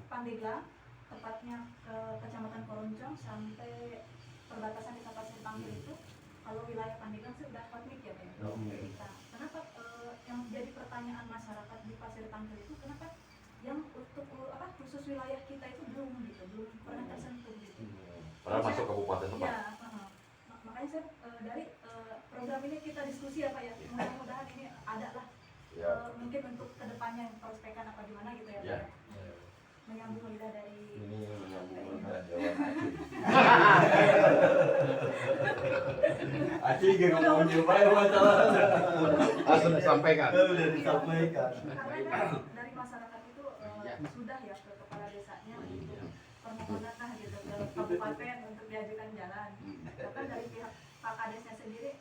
Pandeglang, tepatnya ke Kecamatan Koroncong sampai perbatasan desa Pasir Tangkil itu, kalau wilayah Pandeglang sudah hotmix ya Pak ya. Nah, kenapa yang jadi pertanyaan masyarakat di Pasir Tangkil itu kenapa yang untuk khusus wilayah kita itu belum pernah tersentuh gitu. Padahal masuk kabupaten Lebak. Ya, makanya saya dari program ini kita diskusi ya Pak ya. Mudah-mudahan ini ada lah Ya. mungkin untuk kedepannya prospekan apa gimana gitu ya Pak Ya. ya. Menyambung lidah dari Ini menyambung dengan jawaban Acil. Acil gak ngomong juga ya masalah. Langsung disampaikan. Udah disampaikan. karena kan dari masyarakat itu sudah ya ke kepala desanya untuk permohonan lah gitu ke kabupaten untuk diajukan jalan. Bahkan dari pihak Pak Kadesnya sendiri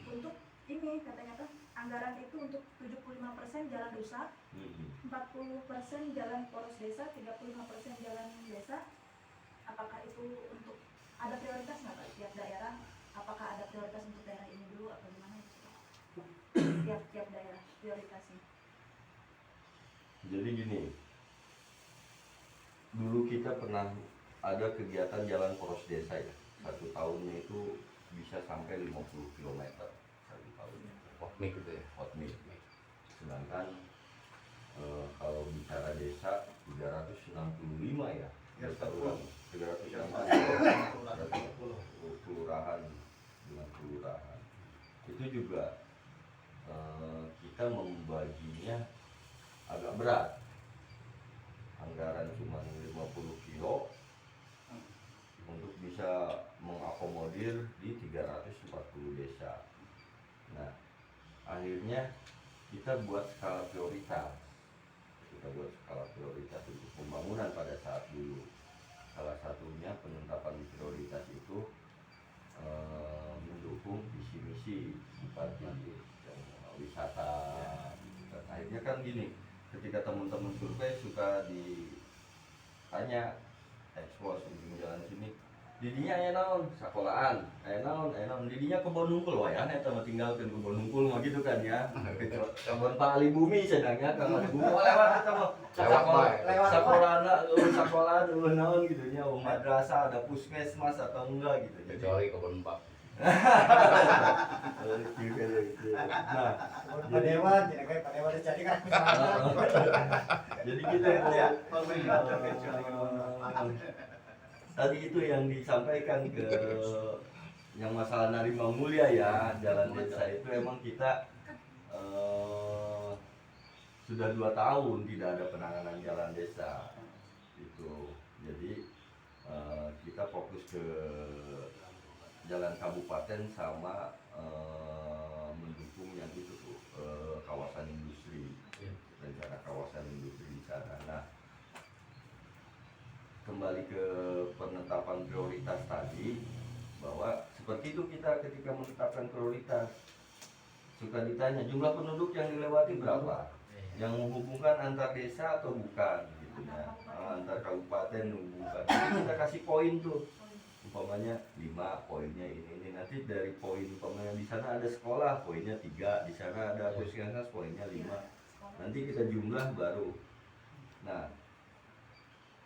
untuk ini katanya kan anggaran itu untuk 75% jalan rusak, 40% jalan poros desa, 35% jalan desa. Apakah itu untuk ada prioritas nggak Pak tiap daerah? Apakah ada prioritas untuk daerah ini dulu atau gimana? Tiap daerah prioritasnya. Jadi gini, dulu kita pernah ada kegiatan jalan poros desa ya. 1 tahunnya itu bisa sampai 50 km 1 tahunnya. Hotmix gitu ya. Hotmix. Sedangkan kalau bicara desa 365 ya. Desa ulang 360 kelurahan dengan kelurahan. Itu juga kita membaginya agak berat. Anggaran cuma 50 kilo untuk bisa mengakomodir di 340 desa. Nah, akhirnya kita buat skala prioritas. Kita buat skala prioritas untuk pembangunan pada saat dulu. Salah satunya penetapan prioritas itu mendukung visi misi bupati dan wisata. Dan akhirnya kan gini, ketika teman-teman survei suka ditanya ekspos ujung jalan sini, didinya aya naon sekolahan, aya naon didinya kebon nungkul wayah eta mah tinggalkeun kebon nungkul mah gitu kan ya. Kebon Pak Ali Bumi cenahnya kan Ali Bumi lewat eta mah sekolahan naon gitu nya madrasah ada puskesmas atau enggak gitu. Kecuali kebun Pak. Nah, Padewan, tidak kayak Padewan dijadikan jadi kita tadi itu yang disampaikan ke yang masalah Narimang Mulia ya, jalan desa itu emang kita sudah 2 tahun tidak ada penanganan jalan desa itu. Jadi kita fokus ke jalan kabupaten sama mendukung yang itu tuh kawasan industri, rencana kawasan industri di sana. Nah, kembali ke penetapan prioritas tadi, bahwa seperti itu kita ketika menetapkan prioritas suka ditanya jumlah penduduk yang dilewati berapa, yang menghubungkan antar desa atau bukan gitu ya, antar kabupaten menghubungkan. Jadi kita kasih poin tuh, umpamanya 5 poinnya ini nanti dari poin umpamanya di sana ada sekolah poinnya 3, di sana ada puskesmas poinnya 5, nanti kita jumlah baru. Nah,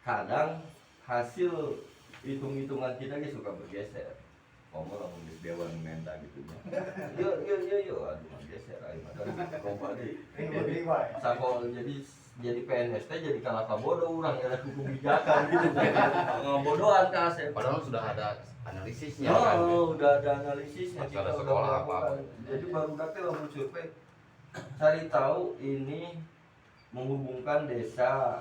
kadang hasil hitung-hitungan kita suka bergeser. Ngomong di dewan minta gitu ya. Yo, aduh geser ayo ada lomba deh. Sakol jadi PNS teh jadi kalah bodoh orang ya hukum bijakan gitu. Bodohan ka asep. Padahal sudah ada analisisnya kan. Oh, udah ada analisisnya kita Masalah udah sekolah melakukan. apa. Jadi baru nanti lamun survei cari tahu ini menghubungkan desa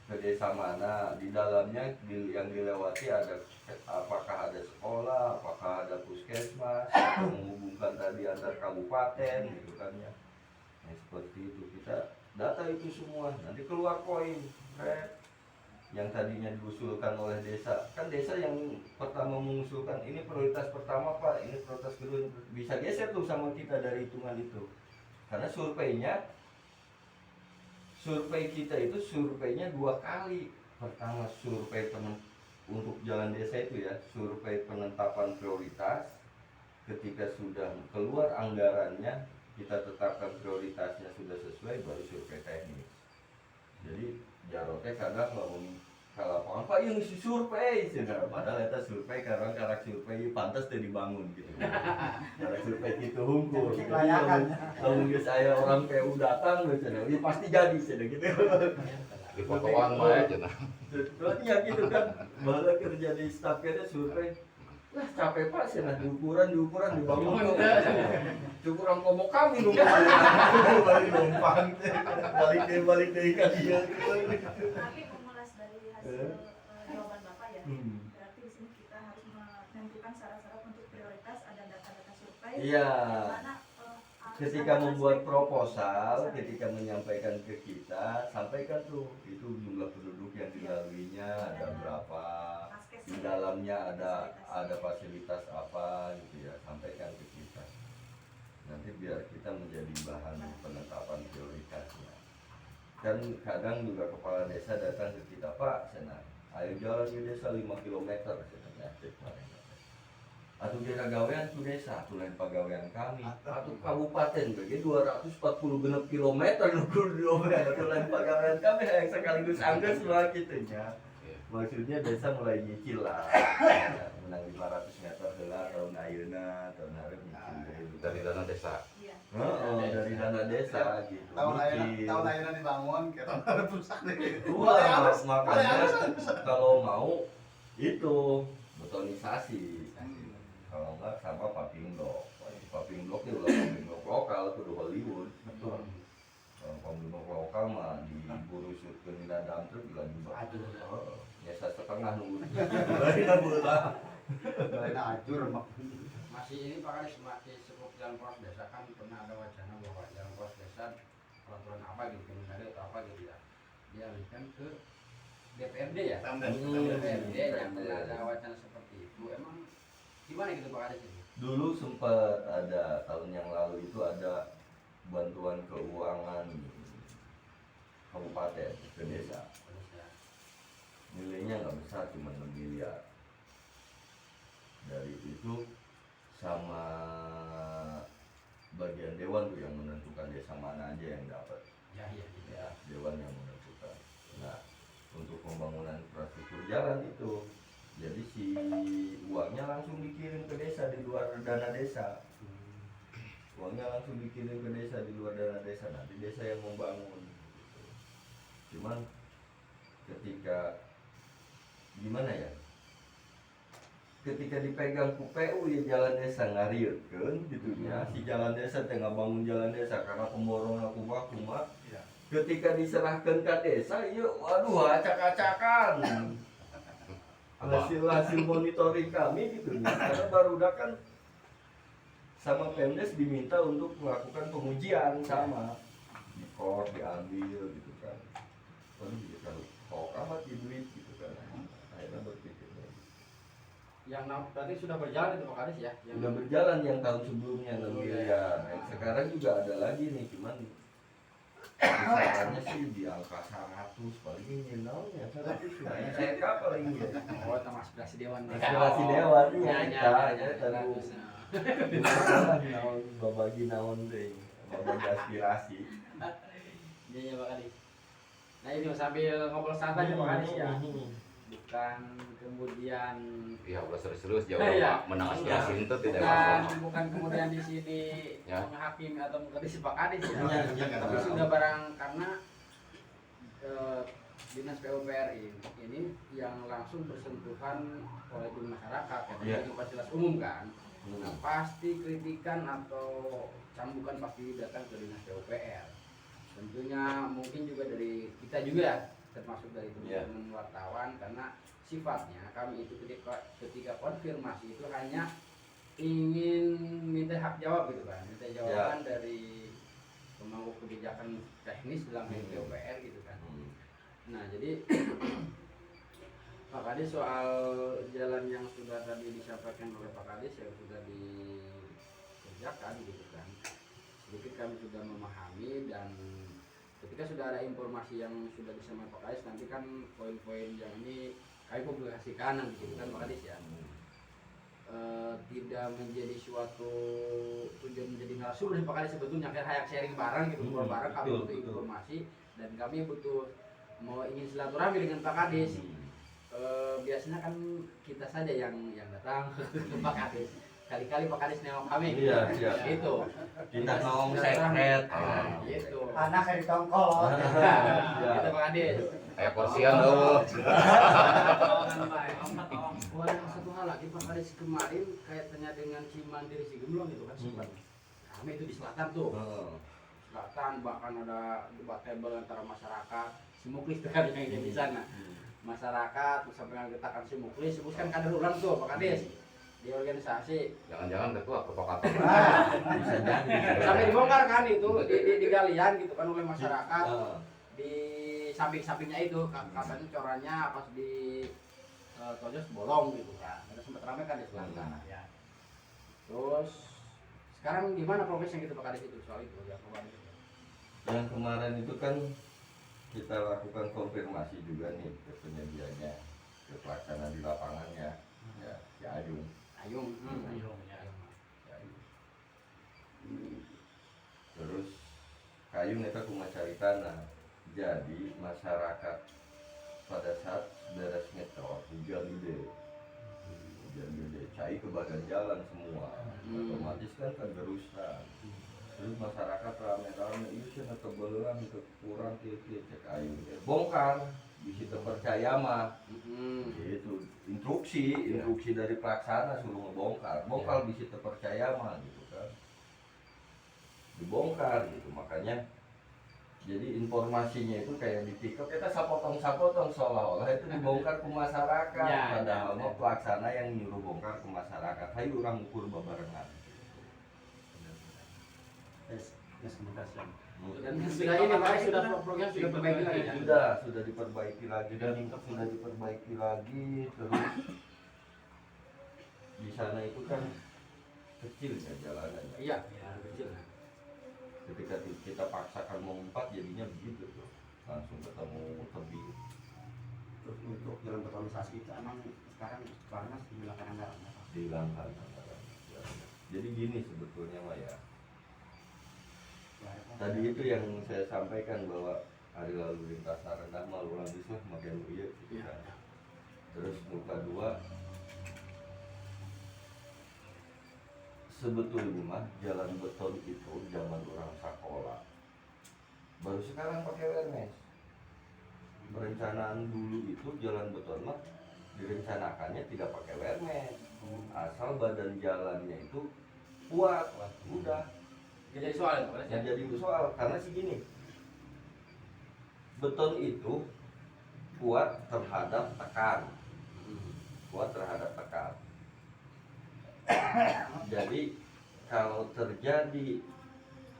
ke desa mana, di dalamnya yang dilewati ada apakah ada sekolah, apakah ada puskesmas, menghubungkan tadi antar kabupaten gitu kan ya. Nah, seperti itu kita data itu semua, nanti keluar poin yang tadinya diusulkan oleh desa. Kan desa yang pertama mengusulkan ini prioritas pertama Pak, ini prioritas kedua, bisa geser tuh sama kita dari hitungan itu. Karena survei kita itu surveinya 2 kali. Pertama survei untuk jalan desa itu ya, survei penetapan prioritas, ketika sudah keluar anggarannya, kita tetapkan prioritasnya sudah sesuai, baru survei teknis. Jadi jarotnya kadang kalau apa yang si survei sudah, padahal itu survei karena survei pantas teh dibangun gitu. Karena survei itu hukum. Kalau nggak saya orang PU datang misalnya, ya pasti jadi sudah gitu. Di fotoan mah aja nah. Berarti ya gitu kan, malah kerja di staf kita survei. Lah capek pak sih, nah diukuran dibangun tuh. Ukuran komo kami dong. Balik numpang, balik deh kan dia. Tapi mengulas dari hasil jawaban Bapak ya, berarti di sini kita harus menentukan syarat-syarat untuk prioritas, ada data-data survei. Iya. Yang mana, Ketika harus membuat ada proposal, ketika menyampaikan ke kita, sampaikan tuh itu jumlah penduduk yang dilaluinya ada berapa, di dalamnya ada fasilitas apa gitu ya, sampaikan ke kita. Nanti biar kita menjadi bahan penetapan prioritasnya. Dan kadang juga kepala desa datang ke kita, Pak, senang, ayo jalan di desa 5 km, senang cek kemarin. Atau desa gawean tu desa, tu lain pagawean kami. Atau kabupaten bagi 240 genep kilometer nukur diomean, atau lain pagawean kami yang sekaligus angka semua gitunya. Maksudnya desa mulai nyicil lah, menang 500 meter heula tahun ayeuna, tahun hareup nyicil Dari dana desa. Iya. dari dana desa gitu. Tahun Nyicil. ayeuna dibangun, kita harus rusak deh. Wah, makanya kalau mau itu betonisasi. Kalau enggak sama paving block. Paving block itu ulah paving block lokal kudu Hollywood. Kalau paving block lokal mah diburu surkeun dina dam truk juga juga. Biasa setengah nunggu. Lain beula. Lain ajur mak. Masih ini Pak Kadis, masih cukup jalan poros desa kan pernah ada wacana bahwa jalan poros desa peraturan apa gitu, misalnya atau apa gitu ya, dialihkan ke DPRD ya. DPRD yang ada wacana seperti itu. Emang gimana gitu Pak Kadis ini? Dulu sempat ada tahun yang lalu itu ada bantuan keuangan kabupaten ke desa. Nilainya nggak besar, cuma 6 miliar. Dari itu sama bagian dewan tuh yang menentukan desa mana aja yang dapat. Ya. Dewan yang menentukan. Nah, untuk pembangunan infrastruktur jalan itu, jadi si uangnya langsung dikirim ke desa di luar dana desa. Uangnya langsung dikirim ke desa di luar dana desa, nanti desa yang membangun. Cuman ketika gimana ya? Ketika dipegang ku PU ya jalan desa ngariut kan gitu ya. Si jalan desa tengah bangun jalan desa karena pemborong aku mah. Ketika diserahkan ke desa, yuk waduh acak-acakan. Hasil monitoring kami gitu ya. Karena barudak kan sama Pemdes diminta untuk melakukan pengujian sama di kor diambil gitu kan. Waduh ya kalau kok amat di duit gitu kan. Akhirnya berpikir Yang tadi sudah berjalan itu Pak Kadis ya? Yang udah berjalan yang tahun sebelumnya 6 miliar. Yang sekarang juga ada lagi nih, cuman misalnya sih di angka 100 paling ini naonnya 100 ya. Saya paling ya. oh sama aspirasi dewan. Aspirasi dewan ya Ya. tahu. Naon babagi naon deh. Babagi aspirasi. Iya Pak Kadis. Nah ini sambil ngobrol santai Pak Kadis ya. Bukan kemudian Iya, udah serius jauh Iya. Pak. Menang aspirasi itu tidak bukan, masalah. bukan kemudian di sini Ya. menghakimi atau mengkritisi Pak Kadis ya. Iya, Tapi sudah barang karena dinas PUPR ini yang langsung bersentuhan oleh tim masyarakat ya, Iya. jadi fasilitas umum kan. Nah, pasti kritikan atau cambukan pasti datang ke dinas PUPR. Tentunya mungkin juga dari kita juga ya, termasuk dari teman-teman wartawan, karena sifatnya kami itu ketika konfirmasi itu hanya ingin minta hak jawab gitu kan, minta jawaban dari pemangku kebijakan teknis dalam PUPR gitu kan. Nah jadi Pak Kadis soal jalan yang sudah tadi disampaikan oleh Pak Kadis yang sudah dikerjakan gitu kan, sedikit kami sudah memahami, dan ketika sudah ada informasi yang sudah disampaikan Pak Kadis, nanti kan poin-poin yang ini kami publikasi kanan gitu kan Pak Kades ya. Tidak menjadi suatu tujuan menjadi narasumber Pak Kades sebetulnya kayak hayak sharing bareng gitu, ngobrol bareng kami betul, butuh betul. informasi dan kami butuh mau ingin silaturahmi dengan Pak Kades. Biasanya kan kita saja yang datang ke Pak Kades. Kali-kali Pak Kades nengok kami. Iya, iya. Gitu. Kita ngomong sekret. Gitu. Anak kayak ditongkol. Gitu Pak Kades. Kayak porsian tuh. Oh, ada satu hal lagi Pak Kades kemarin kaitannya dengan Cimandiri Sigemblong gitu kan sempat. Kami itu di selatan tuh. Selatan bahkan ada debatable antara masyarakat. Si Muklis itu kan yang di sana. Masyarakat sampai mengatakan si Muklis sebutkan kader ulang tuh Pak Kades di organisasi. Jangan-jangan ketua provokator. Bisa jadi. Sampai dibongkar kan itu di galian gitu kan oleh masyarakat. Di samping-sampingnya itu katanya corannya pas di tojos bolong gitu kan. Ada sempat ramai kan di selatan. Ya. Terus sekarang gimana progresnya gitu Pak Kades itu soal itu ya Pak Kades? Yang kemarin itu kan kita lakukan konfirmasi juga nih ke penyedianya, ke pelaksana di lapangannya, ya, si Ayung. Ayung. Ya, Ayung. Terus Kayung itu cuma cari tanah. Jadi masyarakat pada saat beres ngetrot hujan gede, cai ke badan jalan semua, otomatis kan kegerusan. Terus masyarakat rame-rame itu sih kebelan kurang cek Ayu bongkar bisa terpercaya mah itu instruksi dari pelaksana suruh bongkar bisa terpercaya mah gitu kan, dibongkar gitu. Makanya jadi informasinya itu kayak di TikTok kita sapotong seolah-olah itu dibongkar ke masyarakat, padahal mah pelaksana yang nyuruh bongkar ke masyarakat. Hayu orang ukur babarengan. Dan sudah ini Pak sudah program sudah diperbaiki lagi ya? Sudah diperbaiki lagi dan sudah diperbaiki lagi. Terus di sana itu kan kecil ya jalanannya. Iya, kecil. Ketika kita paksakan mengumpat jadinya begitu tuh, langsung ketemu tebing. Terus untuk jalan betonisasi itu emang sekarang Barnas dihilangkan anggaran apa? Dihilangkan anggaran. Jadi gini sebetulnya Mah ya. Tadi itu yang saya sampaikan bahwa hari lalu lintas rendah malu lanjut lah makin iya gitu kan. Terus muka dua sebetulnya mah jalan beton itu zaman orang sekolah baru sekarang pakai wernes. Perencanaan dulu itu jalan beton mah direncanakannya tidak pakai wernes, asal badan jalannya itu kuat, udah. Jadi soal itu Yang jadi soal karena sih gini, beton itu kuat terhadap tekan, jadi kalau terjadi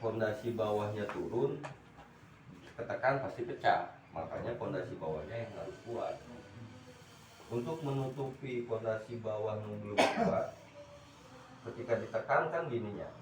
fondasi bawahnya turun, ketekan pasti pecah. Makanya fondasi bawahnya yang harus kuat. Untuk menutupi fondasi bawah yang belum kuat, ketika ditekankan gininya